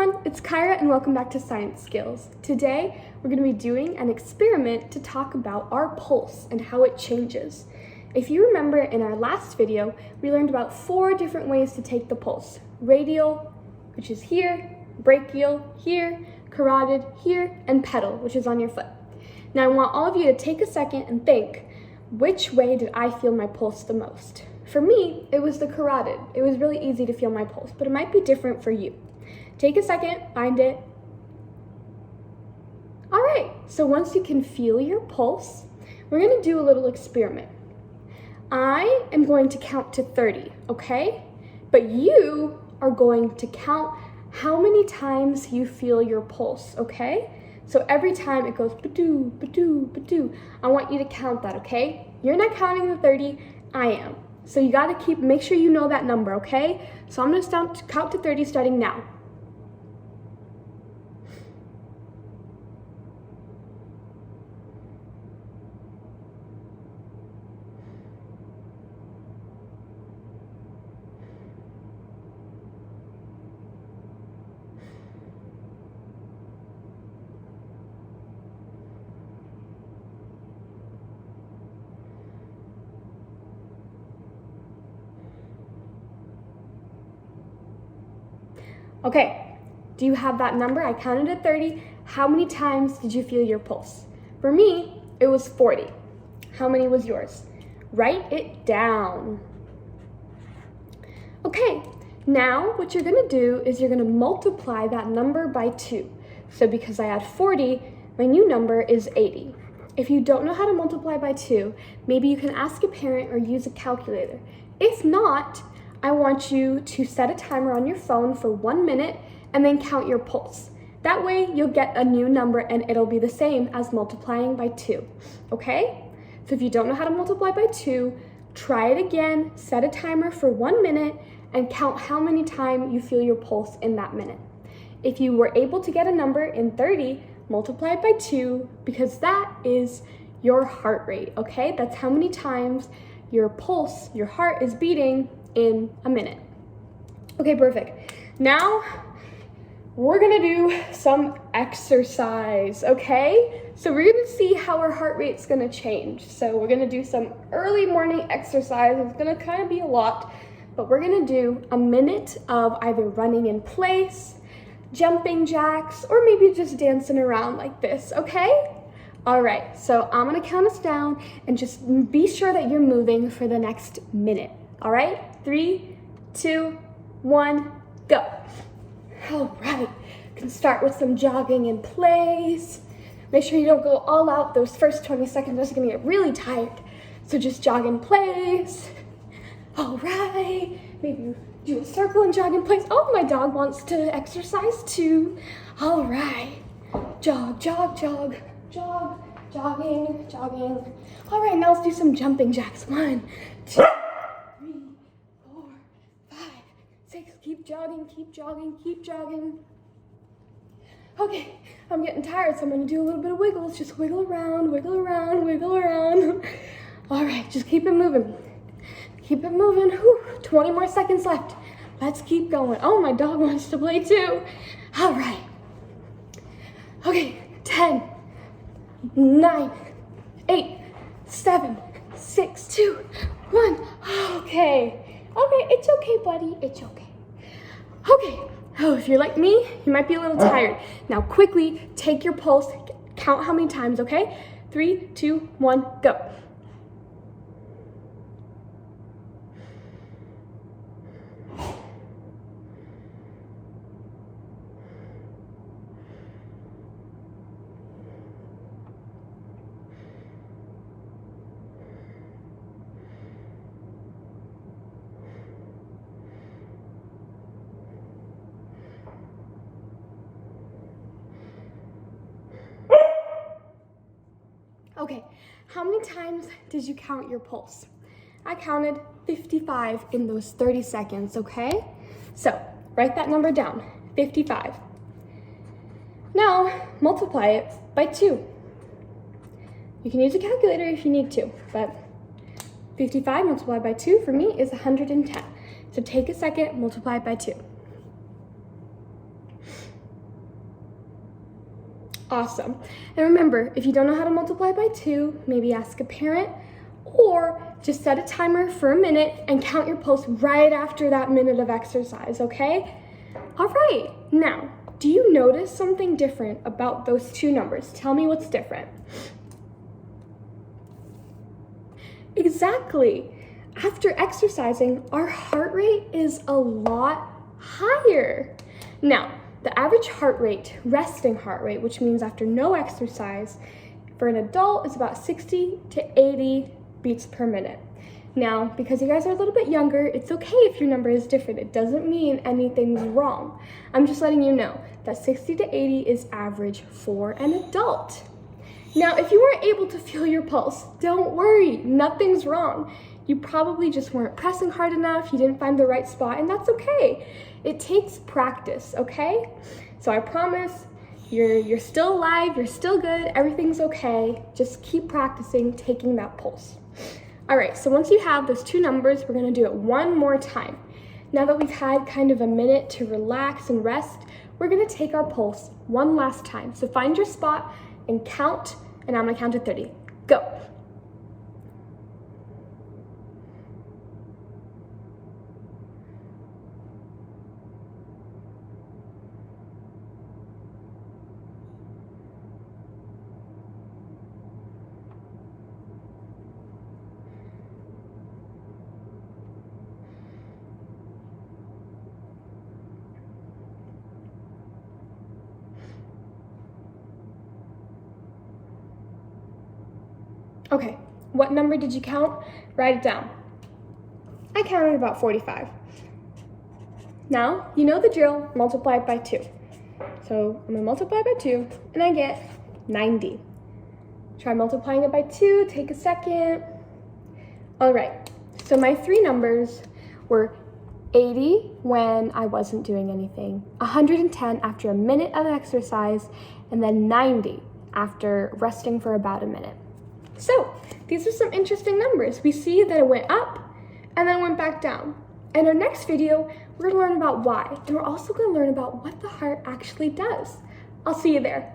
everyone, it's Kyra and welcome back to Science Skills. Today, we're going to be doing an experiment to talk about our pulse and how it changes. If you remember in our last video, we learned about 4 different ways to take the pulse. Radial, which is here, brachial, here, carotid, here, and pedal, which is on your foot. Now I want all of you to take a second and think, which way did I feel my pulse the most? For me, it was the carotid. It was really easy to feel my pulse, but it might be different for you. Take a second, find it. All right, so once you can feel your pulse, we're gonna do a little experiment. I am going to count to 30, okay? But you are going to count how many times you feel your pulse, okay? So every time it goes ba-doo, ba-doo, ba-doo, I want you to count that, okay? You're not counting the 30, I am. So you gotta make sure you know that number, okay? So I'm gonna count to 30 starting now. Okay, do you have that number? I counted to 30. How many times did you feel your pulse? For me, it was 40. How many was yours? Write it down. Okay, now what you're gonna do is you're gonna multiply that number by 2. So because I had 40, my new number is 80. If you don't know how to multiply by 2, maybe you can ask a parent or use a calculator. If not, I want you to set a timer on your phone for 1 minute and then count your pulse. That way you'll get a new number and it'll be the same as multiplying by 2, okay? So if you don't know how to multiply by 2, try it again, set a timer for 1 minute and count how many times you feel your pulse in that minute. If you were able to get a number in 30, multiply it by 2 because that is your heart rate, okay? That's how many times your pulse, your heart is beating in a minute. Okay, perfect. Now we're gonna do some exercise, okay? So we're gonna see how our heart rate's gonna change. So we're gonna do some early morning exercise. It's gonna kind of be a lot, but we're gonna do a minute of either running in place, jumping jacks, or maybe just dancing around like this, okay? All right, so I'm gonna count us down and just be sure that you're moving for the next minute. All right, 3, 2, 1, go. All right, you can start with some jogging in place. Make sure you don't go all out. Those first 20 seconds are just gonna get really tired. So just jog in place. All right, maybe do a circle and jog in place. Oh, my dog wants to exercise too. All right, jog, jog, jog, jog, jogging, jogging. All right, now let's do some jumping jacks. 1, 2, 3, 4, 5, 6. Keep jogging, keep jogging, keep jogging. Okay, I'm getting tired, so I'm gonna do a little bit of wiggles. Just wiggle around, wiggle around, wiggle around. All right, just keep it moving. Keep it moving. Whew, 20 more seconds left. Let's keep going. Oh, my dog wants to play too. All right. Okay, 10, 9, 8, 7, 6, 2, 1. Okay, it's okay, buddy, it's okay. Okay, oh, if you're like me, you might be a little tired. Now quickly take your pulse, count how many times, okay? 3, 2, 1, go. Okay, how many times did you count your pulse? I counted 55 in those 30 seconds, okay? So, write that number down, 55. Now, multiply it by 2. You can use a calculator if you need to, but 55 multiplied by 2 for me is 110. So take a second, multiply it by 2. Awesome. And remember, if you don't know how to multiply by 2, maybe ask a parent, or just set a timer for a minute and count your pulse right after that minute of exercise, okay? All right, now, do you notice something different about those two numbers? Tell me what's different. Exactly. After exercising, our heart rate is a lot higher. Now, the average heart rate, resting heart rate, which means after no exercise, for an adult is about 60 to 80 beats per minute. Now, because you guys are a little bit younger, it's okay if your number is different. It doesn't mean anything's wrong. I'm just letting you know that 60 to 80 is average for an adult. Now, if you weren't able to feel your pulse, don't worry, nothing's wrong. You probably just weren't pressing hard enough, you didn't find the right spot, and that's okay. It takes practice, okay? So I promise, you're still alive, you're still good, everything's okay. Just keep practicing taking that pulse. All right, so once you have those two numbers, we're gonna do it one more time. Now that we've had kind of a minute to relax and rest, we're gonna take our pulse one last time. So find your spot and count, and I'm gonna count to 30. Go. Okay, what number did you count? Write it down. I counted about 45. Now, you know the drill, multiply it by 2. So I'm gonna multiply by 2, and I get 90. Try multiplying it by 2, take a second. All right, so my three numbers were 80 when I wasn't doing anything, 110 after a minute of exercise, and then 90 after resting for about a minute. So these are some interesting numbers. We see that it went up and then went back down. In our next video, we're gonna learn about why, and we're also gonna learn about what the heart actually does. I'll see you there.